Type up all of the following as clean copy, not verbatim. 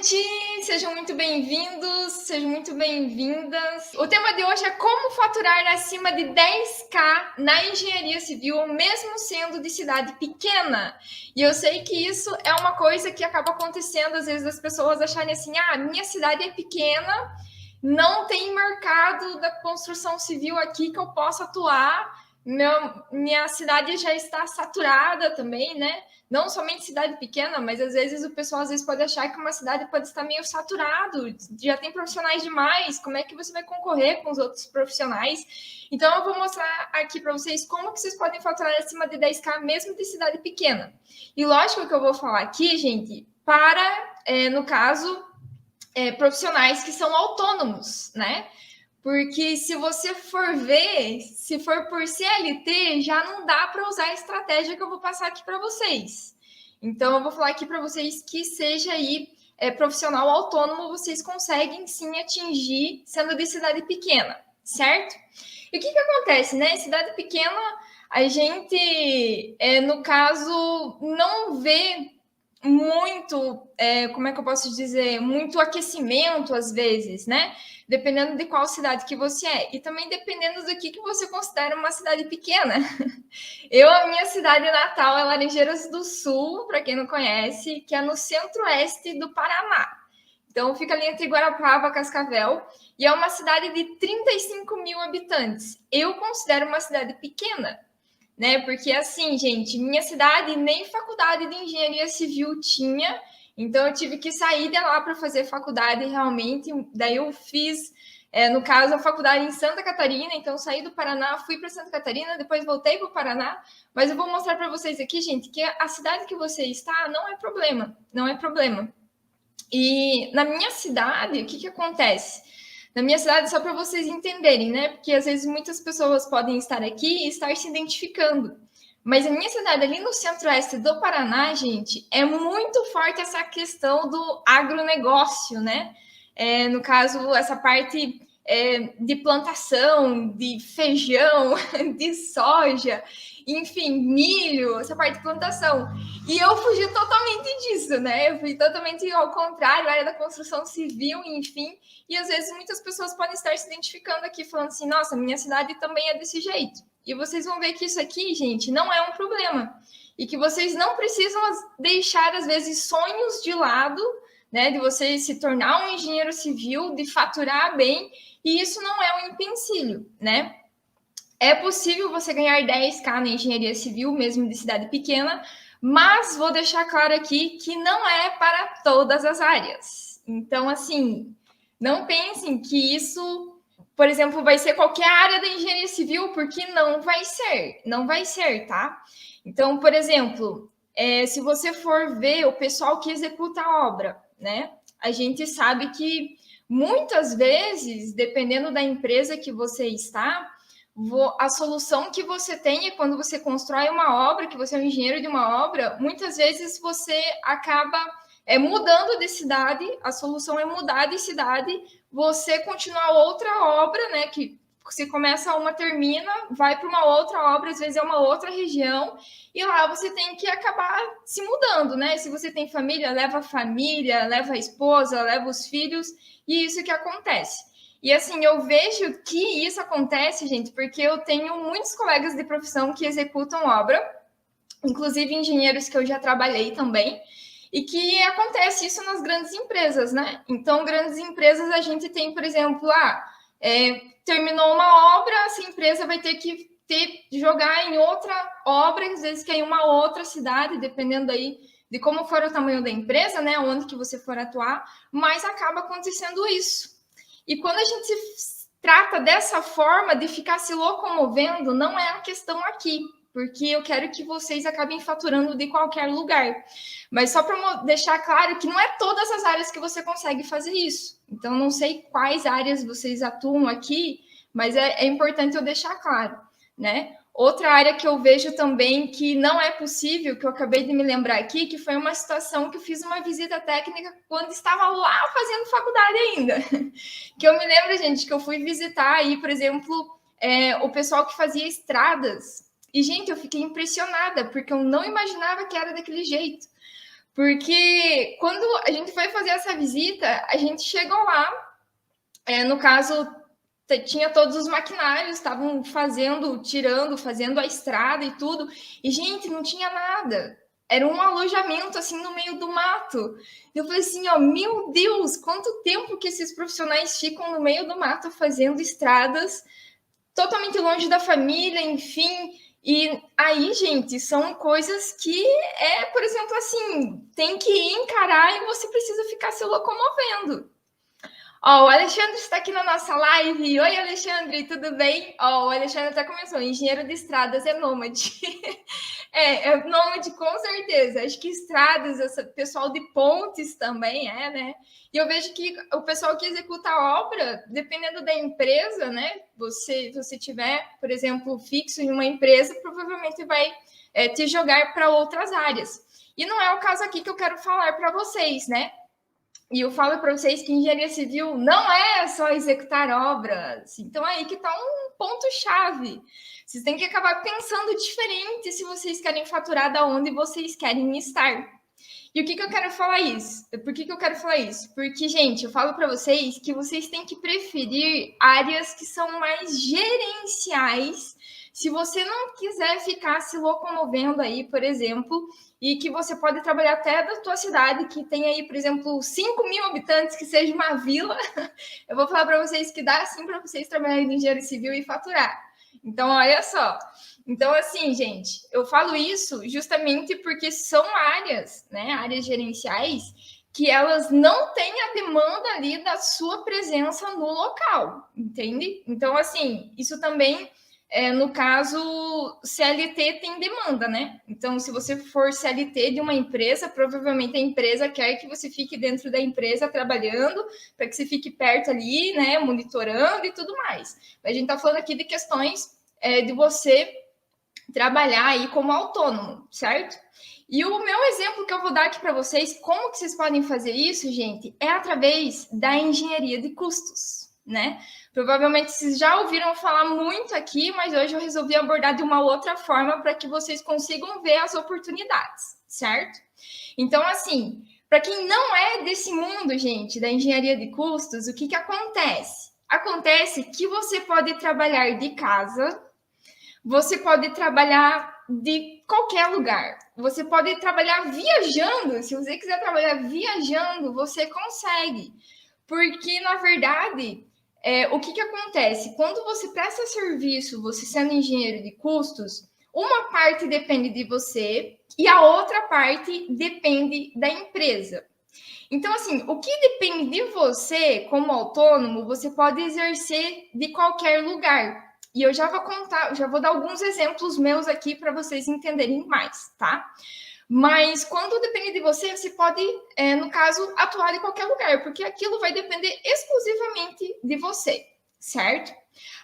gente! Sejam muito bem-vindos, sejam muito bem-vindas. O tema de hoje é como faturar acima de 10k na engenharia civil, mesmo sendo de cidade pequena. E eu sei que isso é uma coisa que acaba acontecendo, às vezes, as pessoas acharem assim, minha cidade é pequena, não tem mercado da construção civil aqui que eu possa atuar, minha cidade já está saturada também, né? Não somente cidade pequena, mas às vezes o pessoal pode achar que uma cidade pode estar meio saturado, já tem profissionais demais, como é que você vai concorrer com os outros profissionais? Então eu vou mostrar aqui para vocês como que vocês podem faturar acima de 10k mesmo de cidade pequena. E lógico que eu vou falar aqui, gente, no caso, profissionais que são autônomos, né? Porque se você for ver, se for por CLT, já não dá para usar a estratégia que eu vou passar aqui para vocês. Então, eu vou falar aqui para vocês que seja aí profissional autônomo, vocês conseguem sim atingir sendo de cidade pequena, certo? E o que acontece, né? Cidade pequena, a gente, no caso, não vê muito, como é que eu posso dizer, muito aquecimento às vezes, né? Dependendo de qual cidade que você é. E também dependendo do que você considera uma cidade pequena. A minha cidade natal é Laranjeiras do Sul, para quem não conhece, que é no centro-oeste do Paraná. Então, fica ali entre Guarapava e Cascavel. E é uma cidade de 35 mil habitantes. Eu considero uma cidade pequena, né? Porque assim, gente, minha cidade nem faculdade de engenharia civil tinha, então eu tive que sair de lá para fazer faculdade realmente. Daí eu fiz, no caso, a faculdade em Santa Catarina, então saí do Paraná, fui para Santa Catarina, depois voltei para o Paraná, mas eu vou mostrar para vocês aqui, gente, que a cidade que você está não é problema, não é problema. E na minha cidade, o que acontece? Na minha cidade, só para vocês entenderem, né? Porque às vezes muitas pessoas podem estar aqui e estar se identificando. Mas a minha cidade, ali no centro-oeste do Paraná, gente, é muito forte essa questão do agronegócio, né? No caso, essa parte de plantação, de feijão, de soja, enfim, milho, essa parte de plantação. E eu fugi totalmente disso, né? Eu fui totalmente ao contrário, área da construção civil, enfim. E às vezes muitas pessoas podem estar se identificando aqui, falando assim, nossa, minha cidade também é desse jeito. E vocês vão ver que isso aqui, gente, não é um problema. E que vocês não precisam deixar, às vezes, sonhos de lado, né? De você se tornar um engenheiro civil, de faturar bem. E isso não é um empecilho, né? É possível você ganhar 10k na engenharia civil, mesmo de cidade pequena, mas vou deixar claro aqui que não é para todas as áreas. Então, assim, não pensem que isso, por exemplo, vai ser qualquer área da engenharia civil, porque não vai ser, tá? Então, por exemplo, se você for ver o pessoal que executa a obra, né? A gente sabe que muitas vezes, dependendo da empresa que você está, a solução que você tem é quando você constrói uma obra, que você é um engenheiro de uma obra, muitas vezes você acaba mudando de cidade, a solução é mudar de cidade, você continuar outra obra, né, que você começa uma, termina, vai para uma outra obra, às vezes é uma outra região, e lá você tem que acabar se mudando, né? Se você tem família, leva a esposa, leva os filhos, e isso que acontece. E assim, eu vejo que isso acontece, gente, porque eu tenho muitos colegas de profissão que executam obra, inclusive engenheiros que eu já trabalhei também, e que acontece isso nas grandes empresas, né? Então, grandes empresas, a gente tem, por exemplo, terminou uma obra, essa empresa vai ter que jogar em outra obra, às vezes que é em uma outra cidade, dependendo aí de como for o tamanho da empresa, né? Onde que você for atuar, mas acaba acontecendo isso. E quando a gente se trata dessa forma de ficar se locomovendo, não é a questão aqui, porque eu quero que vocês acabem faturando de qualquer lugar. Mas só para deixar claro que não é todas as áreas que você consegue fazer isso. Então, não sei quais áreas vocês atuam aqui, mas é importante eu deixar claro, né? Outra área que eu vejo também que não é possível, que eu acabei de me lembrar aqui, que foi uma situação que eu fiz uma visita técnica quando estava lá fazendo faculdade ainda. Que eu me lembro, gente, que eu fui visitar aí, por exemplo, o pessoal que fazia estradas. E, gente, eu fiquei impressionada, porque eu não imaginava que era daquele jeito. Porque quando a gente foi fazer essa visita, a gente chegou lá, no caso, tinha todos os maquinários, estavam fazendo a estrada e tudo, e, gente, não tinha nada. Era um alojamento, assim, no meio do mato. Eu falei assim, ó, meu Deus, quanto tempo que esses profissionais ficam no meio do mato fazendo estradas, totalmente longe da família, enfim. E aí, gente, são coisas que por exemplo, assim, tem que encarar e você precisa ficar se locomovendo. Ó, o Alexandre está aqui na nossa live. Oi, Alexandre, tudo bem? Ó, o Alexandre até começou. Engenheiro de estradas é nômade. É nômade, com certeza. Acho que estradas, esse pessoal de pontes também né? E eu vejo que o pessoal que executa a obra, dependendo da empresa, né? Se você tiver, por exemplo, fixo em uma empresa, provavelmente vai te jogar para outras áreas. E não é o caso aqui que eu quero falar para vocês, né? E eu falo para vocês que engenharia civil não é só executar obras. Então, aí que está um ponto-chave. Vocês têm que acabar pensando diferente se vocês querem faturar da onde vocês querem estar. E o que eu quero falar isso? Por que eu quero falar isso? Porque, gente, eu falo para vocês que vocês têm que preferir áreas que são mais gerenciais. Se você não quiser ficar se locomovendo aí, por exemplo, e que você pode trabalhar até da tua cidade, que tem aí, por exemplo, 5.000 habitantes, que seja uma vila, eu vou falar para vocês que dá sim para vocês trabalharem no engenharia civil e faturar. Então, olha só. Então, assim, gente, eu falo isso justamente porque são áreas, né, áreas gerenciais, que elas não têm a demanda ali da sua presença no local, entende? Então, assim, isso também no caso, CLT tem demanda, né? Então, se você for CLT de uma empresa, provavelmente a empresa quer que você fique dentro da empresa trabalhando, para que você fique perto ali, né? Monitorando e tudo mais. A gente está falando aqui de questões de você trabalhar aí como autônomo, certo? E o meu exemplo que eu vou dar aqui para vocês, como que vocês podem fazer isso, gente, é através da engenharia de custos, né? Provavelmente vocês já ouviram falar muito aqui, mas hoje eu resolvi abordar de uma outra forma para que vocês consigam ver as oportunidades, certo? Então, assim, para quem não é desse mundo, gente, da engenharia de custos, o que acontece? Acontece que você pode trabalhar de casa, você pode trabalhar de qualquer lugar. Você pode trabalhar viajando. Se você quiser trabalhar viajando, você consegue. Porque, na verdade, o que acontece? Quando você presta serviço, você sendo engenheiro de custos, uma parte depende de você e a outra parte depende da empresa. Então, assim, o que depende de você como autônomo, você pode exercer de qualquer lugar. E eu já vou contar, já vou dar alguns exemplos meus aqui para vocês entenderem mais, tá? Mas quando depende de você, você pode, no caso, atuar em qualquer lugar, porque aquilo vai depender exclusivamente de você, certo?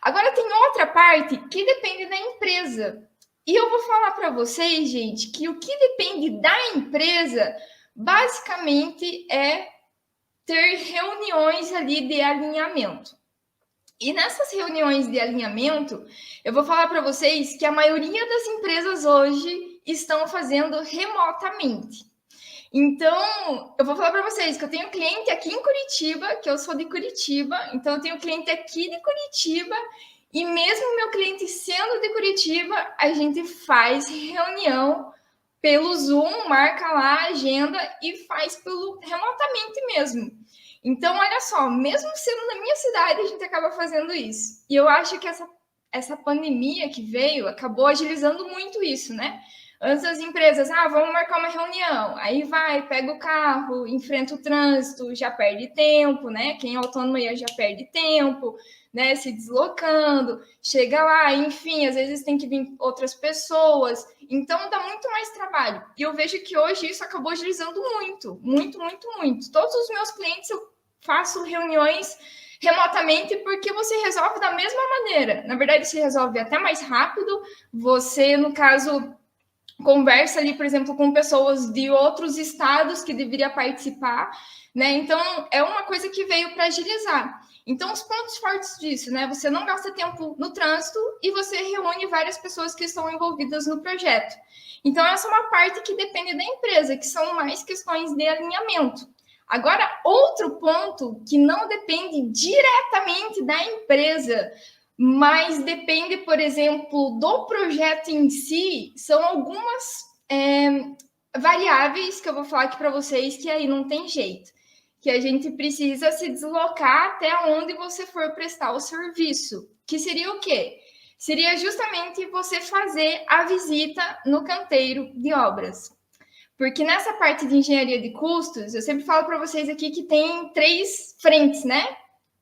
Agora tem outra parte que depende da empresa. E eu vou falar para vocês, gente, que o que depende da empresa, basicamente, é ter reuniões ali de alinhamento. E nessas reuniões de alinhamento, eu vou falar para vocês que a maioria das empresas hoje estão fazendo remotamente. Então, eu vou falar para vocês que eu tenho cliente aqui em Curitiba, que eu sou de Curitiba, então eu tenho cliente aqui de Curitiba, e mesmo meu cliente sendo de Curitiba, a gente faz reunião pelo Zoom, marca lá a agenda e faz remotamente mesmo. Então, olha só, mesmo sendo na minha cidade, a gente acaba fazendo isso. E eu acho que essa pandemia que veio acabou agilizando muito isso, né? Antes as empresas, vamos marcar uma reunião, aí vai, pega o carro, enfrenta o trânsito, já perde tempo, né? Quem é autônomo já perde tempo, né? Se deslocando, chega lá, enfim, às vezes tem que vir outras pessoas, então dá muito mais trabalho. E eu vejo que hoje isso acabou agilizando muito, muito, muito, muito. Todos os meus clientes eu faço reuniões remotamente porque você resolve da mesma maneira. Na verdade, se resolve até mais rápido. Você, no caso, conversa ali, por exemplo, com pessoas de outros estados que deveria participar, né? Então, é uma coisa que veio para agilizar. Então, os pontos fortes disso, né? Você não gasta tempo no trânsito e você reúne várias pessoas que estão envolvidas no projeto. Então, essa é uma parte que depende da empresa, que são mais questões de alinhamento. Agora, outro ponto que não depende diretamente da empresa, mas depende, por exemplo, do projeto em si, são algumas variáveis que eu vou falar aqui para vocês que aí não tem jeito, que a gente precisa se deslocar até onde você for prestar o serviço, que seria o quê? Seria justamente você fazer a visita no canteiro de obras. Porque nessa parte de engenharia de custos, eu sempre falo para vocês aqui que tem 3 frentes, né?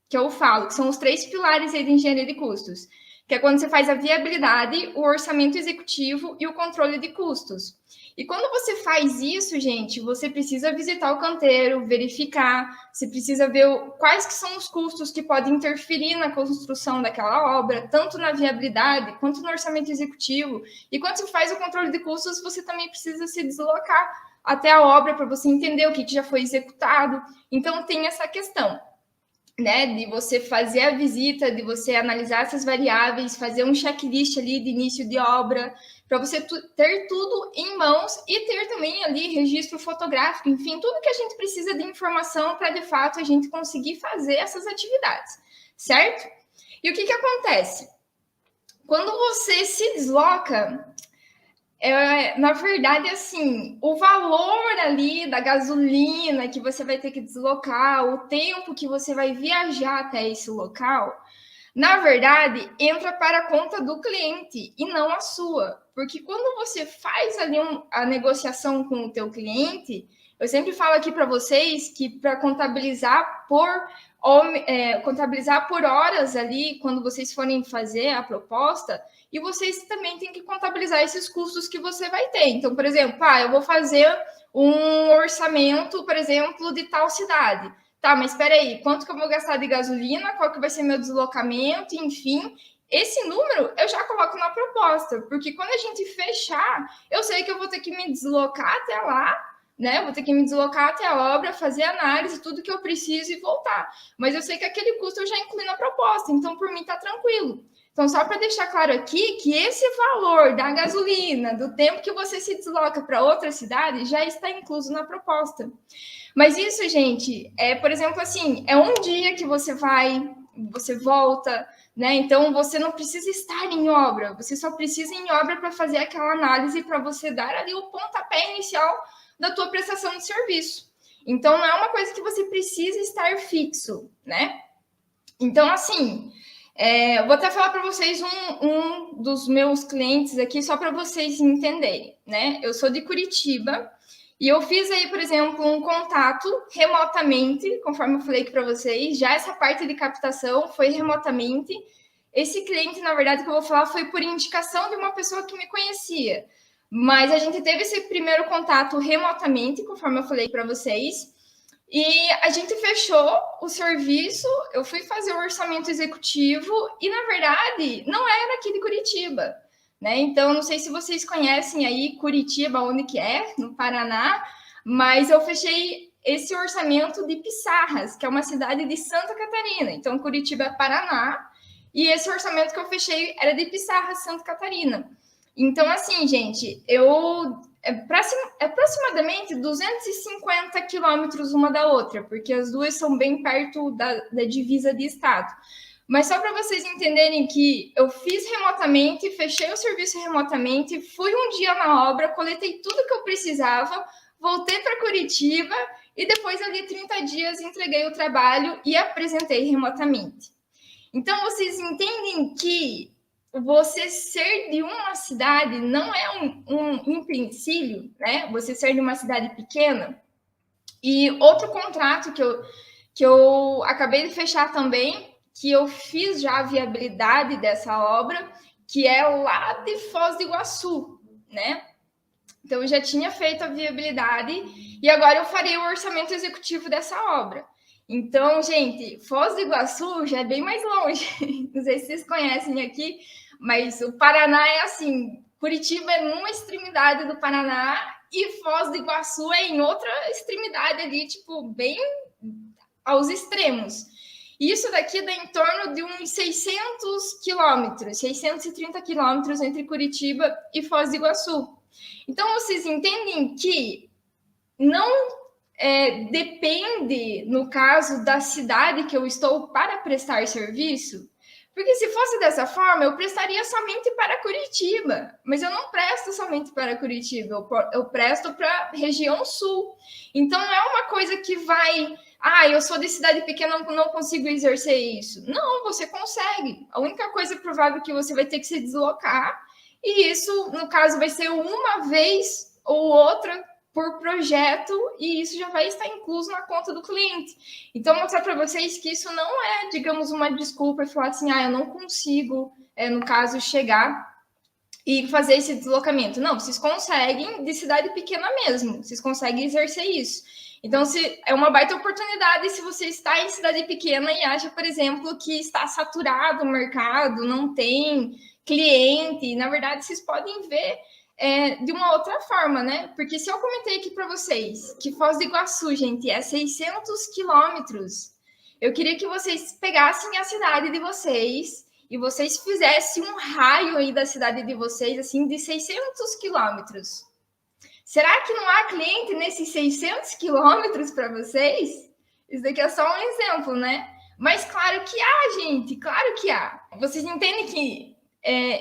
Que eu falo, que são os 3 pilares aí de engenharia de custos, que é quando você faz a viabilidade, o orçamento executivo e o controle de custos. E quando você faz isso, gente, você precisa visitar o canteiro, verificar, você precisa ver quais que são os custos que podem interferir na construção daquela obra, tanto na viabilidade quanto no orçamento executivo. E quando você faz o controle de custos, você também precisa se deslocar até a obra para você entender o que já foi executado. Então, tem essa questão, né, de você fazer a visita, de você analisar essas variáveis, fazer um checklist ali de início de obra, para você ter tudo em mãos e ter também ali registro fotográfico, enfim, tudo que a gente precisa de informação para, de fato, a gente conseguir fazer essas atividades, certo? E o que acontece? Quando você se desloca, na verdade, assim, o valor ali da gasolina que você vai ter que deslocar, o tempo que você vai viajar até esse local, na verdade, entra para a conta do cliente e não a sua. Porque quando você faz ali a negociação com o teu cliente, eu sempre falo aqui para vocês que para contabilizar por horas ali, quando vocês forem fazer a proposta, e vocês também têm que contabilizar esses custos que você vai ter. Então, por exemplo, eu vou fazer um orçamento, por exemplo, de tal cidade. Tá, mas espera aí, quanto que eu vou gastar de gasolina, qual que vai ser meu deslocamento, enfim, esse número eu já coloco na proposta, porque quando a gente fechar, eu sei que eu vou ter que me deslocar até lá, né? Eu vou ter que me deslocar até a obra, fazer análise, tudo que eu preciso e voltar. Mas eu sei que aquele custo eu já incluí na proposta, então por mim tá tranquilo. Então, só para deixar claro aqui que esse valor da gasolina, do tempo que você se desloca para outra cidade, já está incluso na proposta. Mas isso, gente, por exemplo, assim, é um dia que você vai, você volta, né? Então, você não precisa estar em obra, você só precisa ir em obra para fazer aquela análise, para você dar ali o pontapé inicial da tua prestação de serviço. Então, não é uma coisa que você precisa estar fixo, né? Então, assim, eu vou até falar para vocês um dos meus clientes aqui, só para vocês entenderem, né? Eu sou de Curitiba e eu fiz aí, por exemplo, um contato remotamente, conforme eu falei aqui para vocês, já essa parte de captação foi remotamente. Esse cliente, na verdade, que eu vou falar foi por indicação de uma pessoa que me conhecia, mas a gente teve esse primeiro contato remotamente, conforme eu falei para vocês. E a gente fechou o serviço, eu fui fazer o orçamento executivo e, na verdade, não era aqui de Curitiba, né? Então, não sei se vocês conhecem aí Curitiba, onde que é, no Paraná, mas eu fechei esse orçamento de Pissarras, que é uma cidade de Santa Catarina. Então, Curitiba é Paraná, e esse orçamento que eu fechei era de Pissarras, Santa Catarina. Então, assim, gente, aproximadamente 250 quilômetros uma da outra, porque as duas são bem perto da divisa de estado. Mas só para vocês entenderem que eu fiz remotamente, fechei o serviço remotamente, fui um dia na obra, coletei tudo que eu precisava, voltei para Curitiba e depois ali 30 dias entreguei o trabalho e apresentei remotamente. Então vocês entendem que você ser de uma cidade não é um empecilho, né? Você ser de uma cidade pequena. E outro contrato que eu acabei de fechar também, que eu fiz já a viabilidade dessa obra, que é lá de Foz do Iguaçu, né? Então, eu já tinha feito a viabilidade e agora eu farei o orçamento executivo dessa obra. Então, gente, Foz do Iguaçu já é bem mais longe. Não sei se vocês conhecem aqui, mas o Paraná é assim, Curitiba é numa extremidade do Paraná e Foz do Iguaçu é em outra extremidade ali, tipo, bem aos extremos. Isso daqui dá em torno de uns 600 quilômetros, 630 quilômetros entre Curitiba e Foz do Iguaçu. Então, vocês entendem que não depende, no caso da cidade que eu estou para prestar serviço, porque se fosse dessa forma, eu prestaria somente para Curitiba, mas eu não presto somente para Curitiba, eu presto para a região sul. Então, não é uma coisa que vai... eu sou de cidade pequena, não consigo exercer isso. Não, você consegue. A única coisa provável é que você vai ter que se deslocar, e isso, no caso, vai ser uma vez ou outra por projeto, e isso já vai estar incluso na conta do cliente. Então, mostrar para vocês que isso não é, digamos, uma desculpa e falar assim, eu não consigo, no caso, chegar e fazer esse deslocamento. Não, vocês conseguem de cidade pequena mesmo, vocês conseguem exercer isso. Então, é uma baita oportunidade se você está em cidade pequena e acha, por exemplo, que está saturado o mercado, não tem cliente. Na verdade, vocês podem ver de uma outra forma, né? Porque se eu comentei aqui para vocês que Foz do Iguaçu, gente, é 600 quilômetros, eu queria que vocês pegassem a cidade de vocês e vocês fizessem um raio aí da cidade de vocês, assim, de 600 quilômetros. Será que não há cliente nesses 600 quilômetros para vocês? Isso daqui é só um exemplo, né? Mas claro que há, gente, claro que há. Vocês entendem que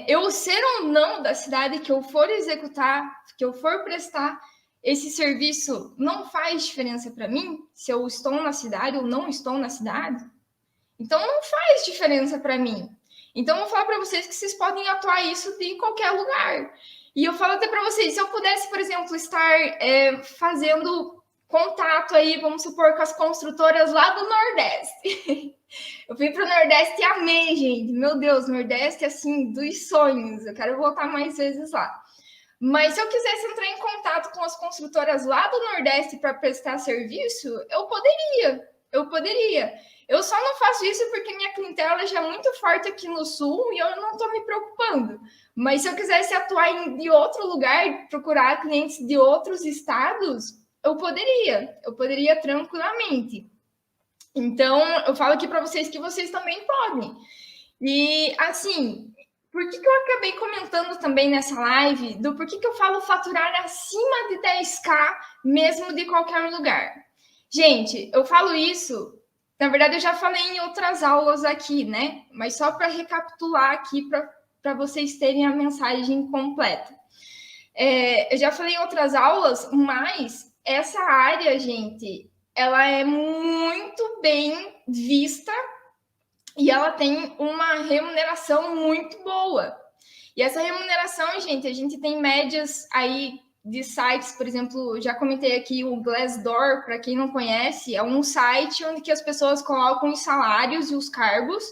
eu ser ou não da cidade que eu for executar, que eu for prestar esse serviço, não faz diferença para mim se eu estou na cidade ou não estou na cidade? Então, não faz diferença para mim. Então, eu vou falar para vocês que vocês podem atuar isso de qualquer lugar. E eu falo até para vocês, se eu pudesse, por exemplo, estar fazendo contato aí, vamos supor, com as construtoras lá do Nordeste. Eu fui para o Nordeste e amei, gente. Meu Deus, Nordeste, assim, dos sonhos. Eu quero voltar mais vezes lá. Mas se eu quisesse entrar em contato com as construtoras lá do Nordeste para prestar serviço, eu poderia. Eu só não faço isso porque minha clientela já é muito forte aqui no Sul e eu não estou me preocupando. Mas se eu quisesse atuar de outro lugar, procurar clientes de outros estados, eu poderia tranquilamente. Então, eu falo aqui para vocês que vocês também podem. E, assim, por que eu acabei comentando também nessa live do porquê que eu falo faturar acima de 10K, mesmo de qualquer lugar? Gente, eu falo isso, na verdade eu já falei em outras aulas aqui, né? Mas só para recapitular aqui, para vocês terem a mensagem completa. Eu já falei em outras aulas, mas essa área, gente, ela é muito bem vista e ela tem uma remuneração muito boa. E essa remuneração, gente, a gente tem médias aí de sites, por exemplo, já comentei aqui o Glassdoor, para quem não conhece, é um site onde que as pessoas colocam os salários e os cargos.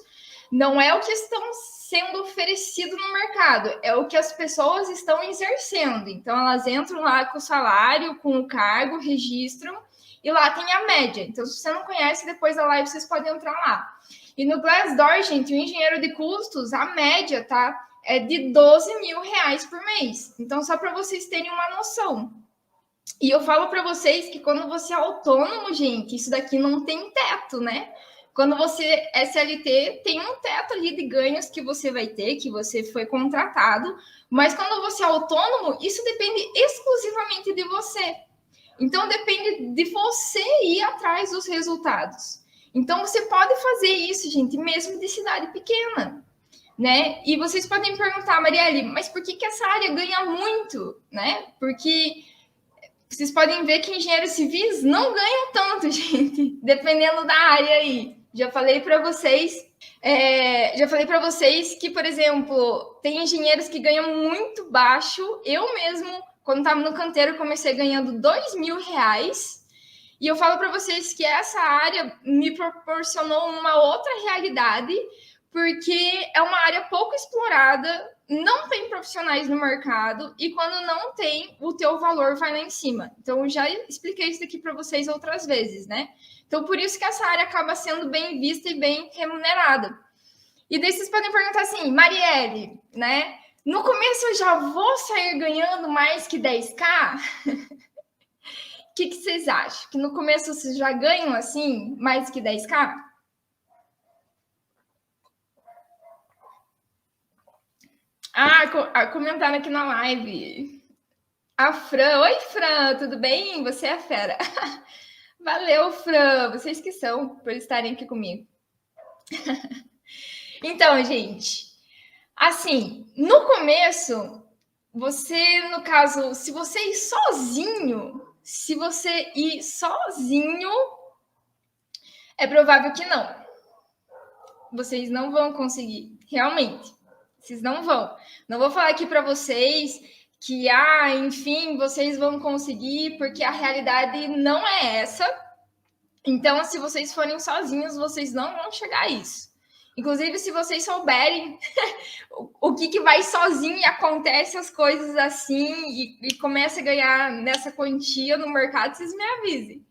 Não é o que estão sendo oferecido no mercado, é o que as pessoas estão exercendo. Então, elas entram lá com o salário, com o cargo, registram, e lá tem a média. Então, se você não conhece, depois da live vocês podem entrar lá. E no Glassdoor, gente, o engenheiro de custos, a média, tá? É de 12 mil reais por mês. Então, só para vocês terem uma noção. E eu falo para vocês que quando você é autônomo, gente, isso daqui não tem teto, né? Quando você é CLT, tem um teto ali de ganhos que você vai ter, que você foi contratado. Mas quando você é autônomo, isso depende exclusivamente de você. Então, depende de você ir atrás dos resultados. Então, você pode fazer isso, gente, mesmo de cidade pequena, né? E vocês podem perguntar, Marielle, mas por que essa área ganha muito, né? Porque vocês podem ver que engenheiros civis não ganham tanto, gente, dependendo da área aí. Já falei para vocês que, por exemplo, tem engenheiros que ganham muito baixo. Eu mesmo, quando estava no canteiro, comecei ganhando 2 mil reais. E eu falo para vocês que essa área me proporcionou uma outra realidade, porque é uma área pouco explorada, não tem profissionais no mercado, e quando não tem, o teu valor vai lá em cima. Então, eu já expliquei isso aqui para vocês outras vezes, né? Então, por isso que essa área acaba sendo bem vista e bem remunerada. E daí vocês podem perguntar assim, Marielle, né? No começo eu já vou sair ganhando mais que 10k? O que vocês acham? Que no começo vocês já ganham assim mais que 10k? Comentaram aqui na live. A Fran. Oi, Fran, tudo bem? Você é a fera. Valeu, Fran. Vocês que são por estarem aqui comigo. Então, gente, assim, no começo, você, no caso, se você ir sozinho, é provável que não. Vocês não vão conseguir, realmente. Vocês não vão. Não vou falar aqui para vocês que, enfim, vocês vão conseguir, porque a realidade não é essa. Então, se vocês forem sozinhos, vocês não vão chegar a isso. Inclusive, se vocês souberem o que vai sozinho e acontece as coisas assim e começa a ganhar nessa quantia no mercado, vocês me avisem.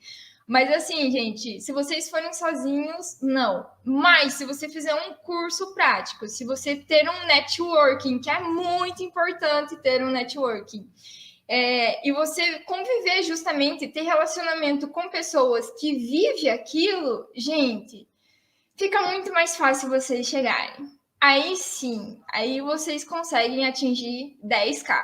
Mas assim, gente, se vocês forem sozinhos, não. Mas se você fizer um curso prático, se você ter um networking, que é muito importante ter um networking, e você conviver justamente, ter relacionamento com pessoas que vivem aquilo, gente, fica muito mais fácil vocês chegarem. Aí sim, aí vocês conseguem atingir 10k,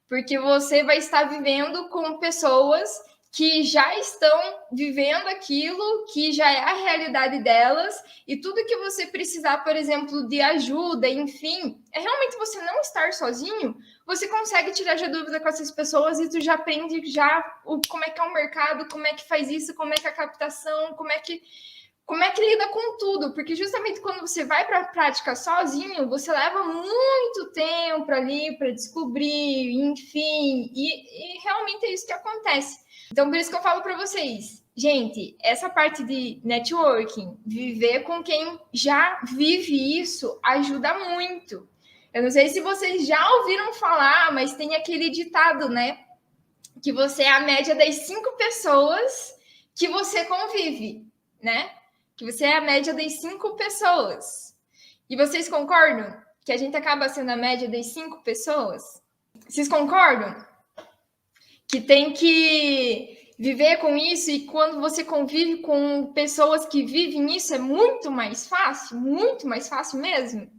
porque você vai estar vivendo com pessoas que já estão vivendo aquilo, que já é a realidade delas, e tudo que você precisar, por exemplo, de ajuda, enfim, é realmente você não estar sozinho, você consegue tirar já dúvida com essas pessoas e tu já aprende como é que é o mercado, como é que faz isso, como é que é a captação, como é que lida com tudo, porque justamente quando você vai para a prática sozinho, você leva muito tempo ali para descobrir, enfim, e realmente é isso que acontece. Então, por isso que eu falo para vocês, gente, essa parte de networking, viver com quem já vive isso, ajuda muito. Eu não sei se vocês já ouviram falar, mas tem aquele ditado, né? Que você é a média das 5 pessoas que você convive, né? Que você é a média das 5 pessoas. E vocês concordam que a gente acaba sendo a média das 5 pessoas? Vocês concordam? Que tem que viver com isso e quando você convive com pessoas que vivem isso é muito mais fácil mesmo,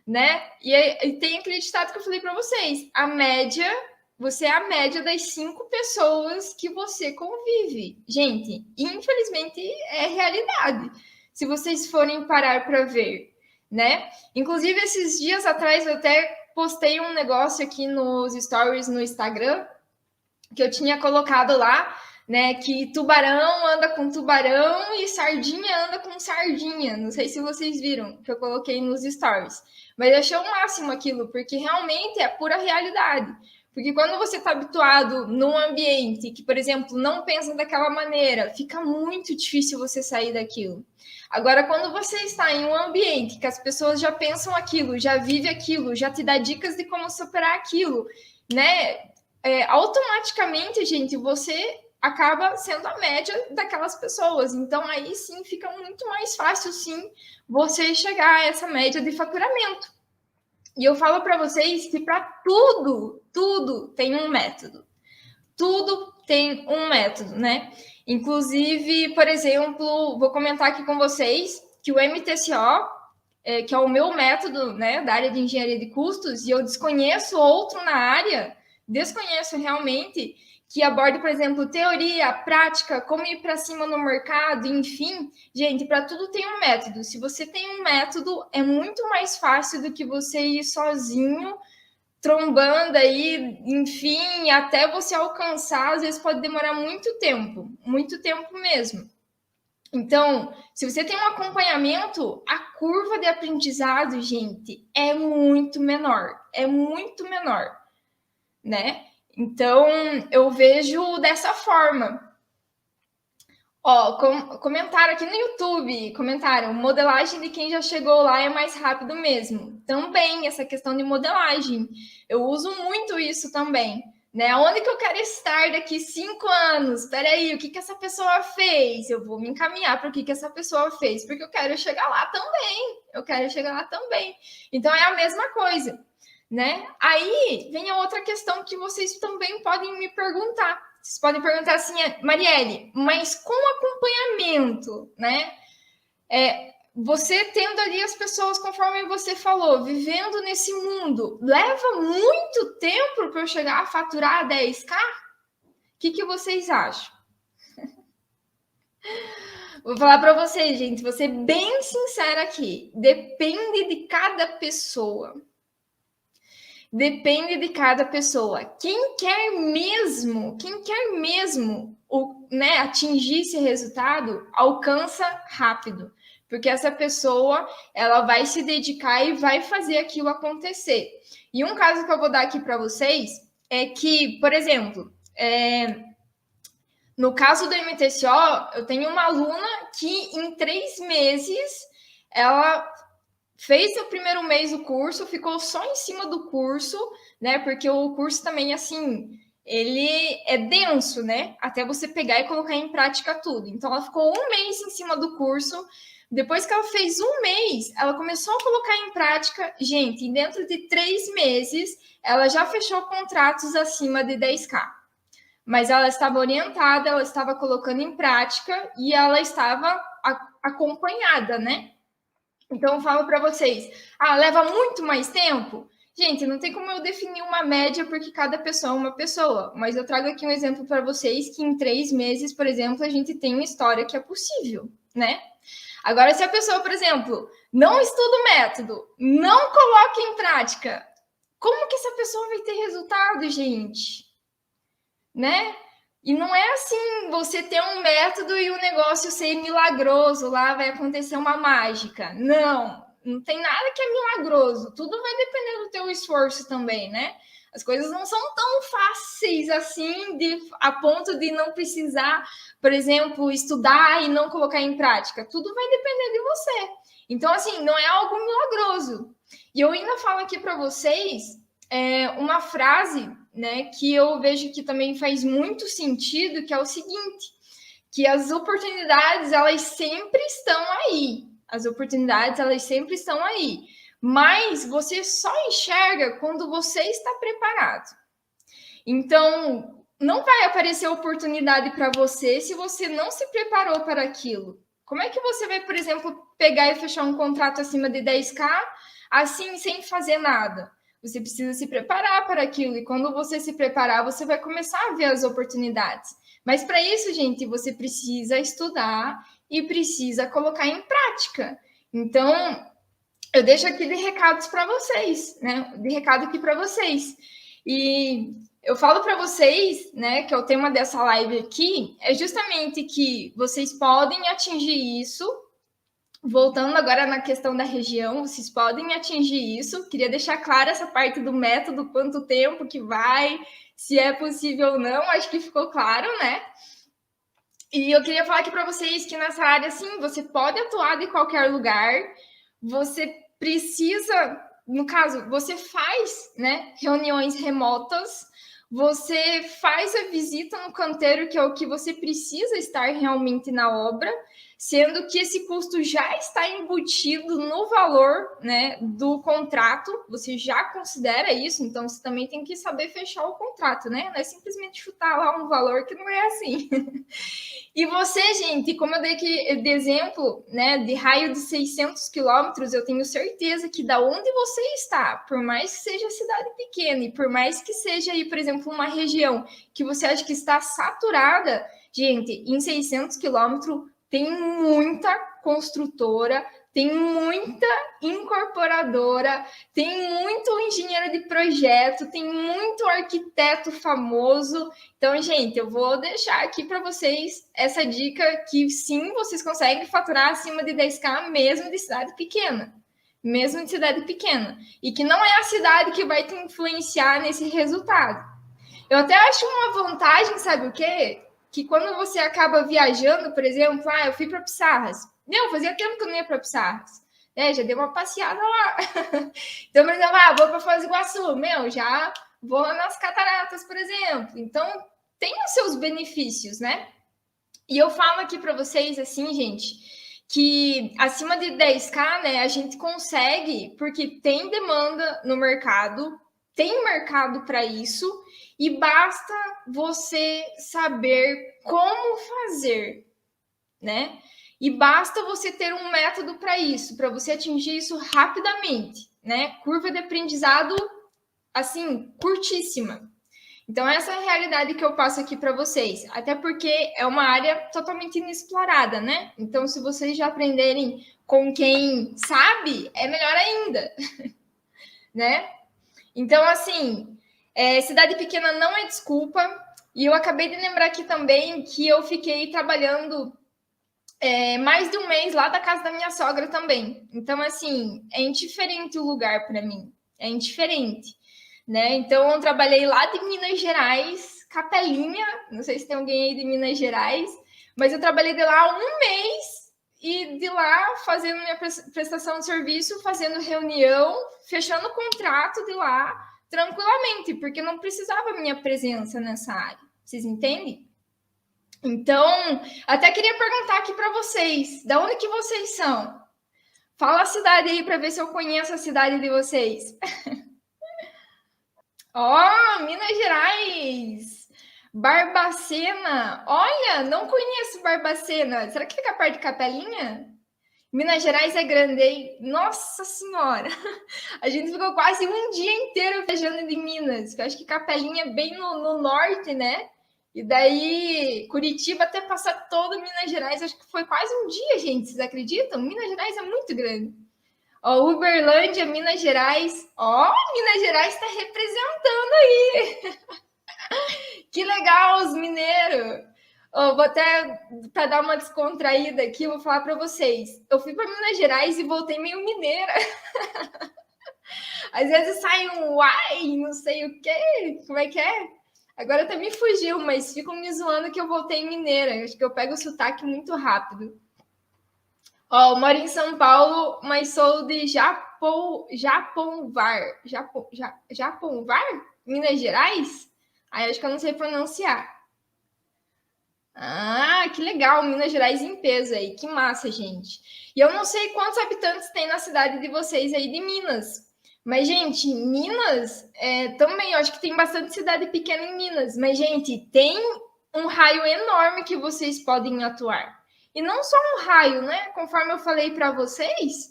né? E tem aquele ditado que eu falei para vocês, você é a média das 5 pessoas que você convive. Gente, infelizmente é realidade. Se vocês forem parar para ver, né? Inclusive, esses dias atrás eu até postei um negócio aqui nos stories no Instagram, que eu tinha colocado lá, né? Que tubarão anda com tubarão e sardinha anda com sardinha. Não sei se vocês viram, que eu coloquei nos stories. Mas eu achei o máximo aquilo, porque realmente é pura realidade. Porque quando você está habituado num ambiente que, por exemplo, não pensa daquela maneira, fica muito difícil você sair daquilo. Agora, quando você está em um ambiente que as pessoas já pensam aquilo, já vive aquilo, já te dá dicas de como superar aquilo, né? Automaticamente, gente, você acaba sendo a média daquelas pessoas. Então, aí sim fica muito mais fácil, sim, você chegar a essa média de faturamento. E eu falo para vocês que para tudo tem um método. Tudo tem um método, né? Inclusive, por exemplo, vou comentar aqui com vocês que o MTCO, que é o meu método, né, da área de engenharia de custos, e eu desconheço outro na área, desconheço realmente, que aborda, por exemplo, teoria, prática, como ir para cima no mercado, enfim. Gente, para tudo tem um método. Se você tem um método, é muito mais fácil do que você ir sozinho, trombando aí, enfim, até você alcançar, às vezes pode demorar muito tempo mesmo. Então, se você tem um acompanhamento, a curva de aprendizado, gente, é muito menor, né? Então, eu vejo dessa forma. Comentaram aqui no YouTube, comentaram, modelagem de quem já chegou lá é mais rápido mesmo. Também, essa questão de modelagem. Eu uso muito isso também. Né? Onde que eu quero estar daqui 5 anos? Espera aí, o que essa pessoa fez? Eu vou me encaminhar para o que essa pessoa fez, porque eu quero chegar lá também. Então, é a mesma coisa. né? Aí vem a outra questão que vocês também podem me perguntar. Vocês podem perguntar assim, Marielle, mas com acompanhamento, né? Você tendo ali as pessoas, conforme você falou, vivendo nesse mundo, leva muito tempo para eu chegar a faturar 10K? O que vocês acham? Vou falar para vocês, gente, vou ser bem sincera aqui. Depende de cada pessoa. Depende de cada pessoa. Quem quer mesmo atingir esse resultado, alcança rápido. Porque essa pessoa, ela vai se dedicar e vai fazer aquilo acontecer. E um caso que eu vou dar aqui para vocês é que, por exemplo, no caso do MTCO, eu tenho uma aluna que em 3 meses, ela fez o primeiro mês do curso, ficou só em cima do curso, né? Porque o curso também, assim, ele é denso, né? Até você pegar e colocar em prática tudo. Então, ela ficou 1 mês em cima do curso. Depois que ela fez 1 mês, ela começou a colocar em prática. Gente, e dentro de 3 meses, ela já fechou contratos acima de 10K. Mas ela estava orientada, ela estava colocando em prática e ela estava acompanhada, né? Então, eu falo para vocês, leva muito mais tempo? Gente, não tem como eu definir uma média, porque cada pessoa é uma pessoa. Mas eu trago aqui um exemplo para vocês, que em 3 meses, por exemplo, a gente tem uma história que é possível, né? Agora, se a pessoa, por exemplo, não estuda o método, não coloca em prática, como que essa pessoa vai ter resultado, gente? Né? E não é assim, você ter um método e o negócio ser milagroso, lá vai acontecer uma mágica. Não tem nada que é milagroso. Tudo vai depender do teu esforço também, né? As coisas não são tão fáceis assim, a ponto de não precisar, por exemplo, estudar e não colocar em prática. Tudo vai depender de você. Então, assim, não é algo milagroso. E eu ainda falo aqui para vocês uma frase, né, que eu vejo que também faz muito sentido, que é o seguinte, que as oportunidades, elas sempre estão aí. As oportunidades, elas sempre estão aí. Mas você só enxerga quando você está preparado. Então, não vai aparecer oportunidade para você se você não se preparou para aquilo. Como é que você vai, por exemplo, pegar e fechar um contrato acima de 10K, assim, sem fazer nada? Você precisa se preparar para aquilo. E quando você se preparar, você vai começar a ver as oportunidades. Mas para isso, gente, você precisa estudar e precisa colocar em prática. Então, eu deixo aqui de recados para vocês, né? De recado aqui para vocês. E eu falo para vocês, né, que é o tema dessa live aqui, é justamente que vocês podem atingir isso. Voltando agora na questão da região, vocês podem atingir isso. Queria deixar clara essa parte do método, quanto tempo que vai, se é possível ou não, acho que ficou claro, né? E eu queria falar aqui para vocês que nessa área, sim, você pode atuar de qualquer lugar, você precisa, no caso, você faz, né, reuniões remotas, você faz a visita no canteiro, que é o que você precisa estar realmente na obra, sendo que esse custo já está embutido no valor, né, do contrato, você já considera isso, então você também tem que saber fechar o contrato, né? Não é simplesmente chutar lá um valor que não é assim. E você, gente, como eu dei aqui de exemplo, né, de raio de 600 quilômetros, eu tenho certeza que da onde você está, por mais que seja cidade pequena e por mais que seja aí, por exemplo, uma região que você acha que está saturada, gente, em 600 quilômetros tem muita construtora, tem muita incorporadora, tem muito engenheiro de projeto, tem muito arquiteto famoso. Então, gente, eu vou deixar aqui para vocês essa dica que sim, vocês conseguem faturar acima de 10K mesmo de cidade pequena. Mesmo de cidade pequena. E que não é a cidade que vai te influenciar nesse resultado. Eu até acho uma vantagem, sabe o quê? Que quando você acaba viajando, por exemplo, eu fui para Pissarras. Não, fazia tempo que eu não ia para Pissarras. Já dei uma passeada lá. Então, por exemplo, vou para Foz do Iguaçu. Já vou lá nas cataratas, por exemplo. Então, tem os seus benefícios, né? E eu falo aqui para vocês, assim, gente, que acima de 10K, né, a gente consegue, porque tem demanda no mercado, tem mercado para isso, e basta você saber como fazer, né? E basta você ter um método para isso, para você atingir isso rapidamente, né? Curva de aprendizado, assim, curtíssima. Então, essa é a realidade que eu passo aqui para vocês. Até porque é uma área totalmente inexplorada, né? Então, se vocês já aprenderem com quem sabe, é melhor ainda, né? Então, assim, cidade pequena não é desculpa. E eu acabei de lembrar aqui também que eu fiquei trabalhando mais de um mês lá da casa da minha sogra também. Então, assim, é indiferente o lugar para mim. É indiferente, né? Então, eu trabalhei lá de Minas Gerais, Capelinha. Não sei se tem alguém aí de Minas Gerais, mas eu trabalhei de lá um mês e de lá fazendo minha prestação de serviço, fazendo reunião, fechando contrato de lá tranquilamente, porque não precisava minha presença nessa área. Vocês entendem? Então, até queria perguntar aqui para vocês, da onde que vocês são? Fala a cidade aí para ver se eu conheço a cidade de vocês. Ó, Minas Gerais! Barbacena! Olha, não conheço Barbacena. Será que fica perto de Capelinha? Minas Gerais é grande, hein? Nossa Senhora! A gente ficou quase um dia inteiro viajando de Minas. Eu acho que Capelinha é bem no norte, né? E daí, Curitiba até passar todo Minas Gerais, acho que foi quase um dia, gente. Vocês acreditam? Minas Gerais é muito grande. Ó, Uberlândia, Minas Gerais. Ó, Minas Gerais está representando aí. Que legal, os mineiros. Ó, vou até, para dar uma descontraída aqui, vou falar para vocês. Eu fui para Minas Gerais e voltei meio mineira. Às vezes sai um uai, não sei o quê. Como é que é? Agora até me fugiu, mas ficam me zoando que eu voltei mineira. Acho que eu pego o sotaque muito rápido. Ó, eu moro em São Paulo, mas sou de Japonvar. Japonvar? Minas Gerais? Aí acho que eu não sei pronunciar. Ah, que legal, Minas Gerais em peso aí. Que massa, gente. E eu não sei quantos habitantes tem na cidade de vocês aí de Minas. Mas, gente, Minas também, eu acho que tem bastante cidade pequena em Minas. Mas, gente, tem um raio enorme que vocês podem atuar. E não só um raio, né? Conforme eu falei para vocês,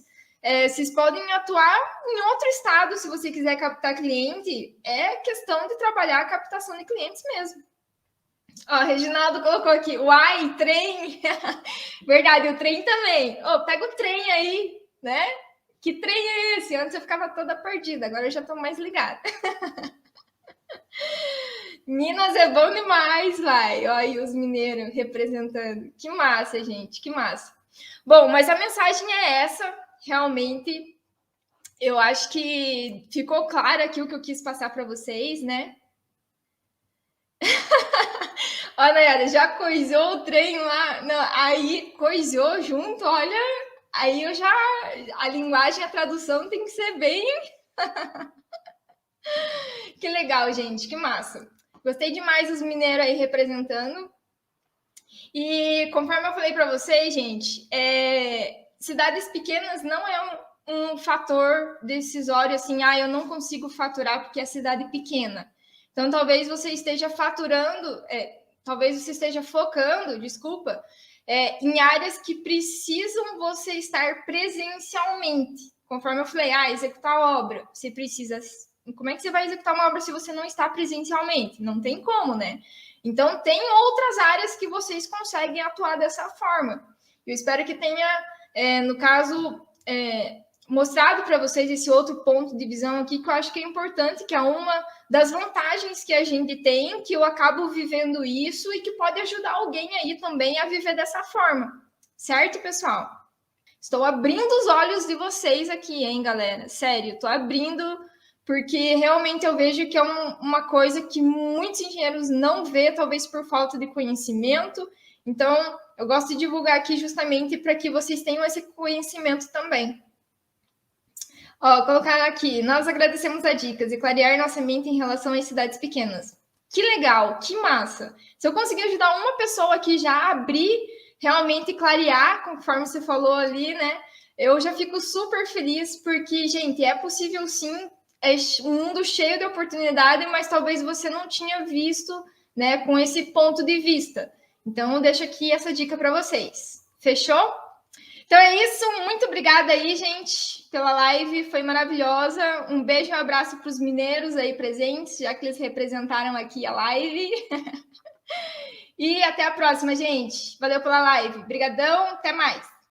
vocês podem atuar em outro estado se você quiser captar cliente. É questão de trabalhar a captação de clientes mesmo. Ó, Reginaldo colocou aqui, uai, trem. Verdade, o trem também. Ô, pega o trem aí, né? Que trem é esse? Antes eu ficava toda perdida, agora eu já tô mais ligada. Minas é bom demais, vai. Olha aí os mineiros representando. Que massa, gente, que massa. Bom, mas a mensagem é essa, realmente. Eu acho que ficou claro aqui o que eu quis passar para vocês, né? Olha, Nayara, já coisou o trem lá? Não, aí coisou junto, olha. Aí eu já. A linguagem, a tradução tem que ser bem. Que legal, gente, que massa. Gostei demais dos mineiros aí representando. E conforme eu falei para vocês, gente, cidades pequenas não é um fator decisório assim, eu não consigo faturar porque é cidade pequena. Então, talvez você esteja faturando, talvez você esteja focando, desculpa, em áreas que precisam você estar presencialmente. Conforme eu falei, executar a obra, você precisa. Como é que você vai executar uma obra se você não está presencialmente? Não tem como, né? Então, tem outras áreas que vocês conseguem atuar dessa forma. Eu espero que tenha, no caso, mostrado para vocês esse outro ponto de visão aqui, que eu acho que é importante, que é uma das vantagens que a gente tem, que eu acabo vivendo isso e que pode ajudar alguém aí também a viver dessa forma. Certo, pessoal? Estou abrindo os olhos de vocês aqui, hein, galera? Sério, estou abrindo, porque realmente eu vejo que é uma coisa que muitos engenheiros não vê, talvez por falta de conhecimento. Então, eu gosto de divulgar aqui justamente para que vocês tenham esse conhecimento também. Ó, colocar aqui, nós agradecemos as dicas e clarear nossa mente em relação às cidades pequenas. Que legal, que massa. Se eu conseguir ajudar uma pessoa aqui já a abrir realmente clarear, conforme você falou ali, né? Eu já fico super feliz porque, gente, é possível sim, é um mundo cheio de oportunidade, mas talvez você não tinha visto, né, com esse ponto de vista. Então, eu deixo aqui essa dica para vocês. Fechou? Então é isso, muito obrigada aí, gente, pela live, foi maravilhosa. Um beijo e um abraço para os mineiros aí presentes, já que eles representaram aqui a live. E até a próxima, gente. Valeu pela live. Obrigadão, até mais.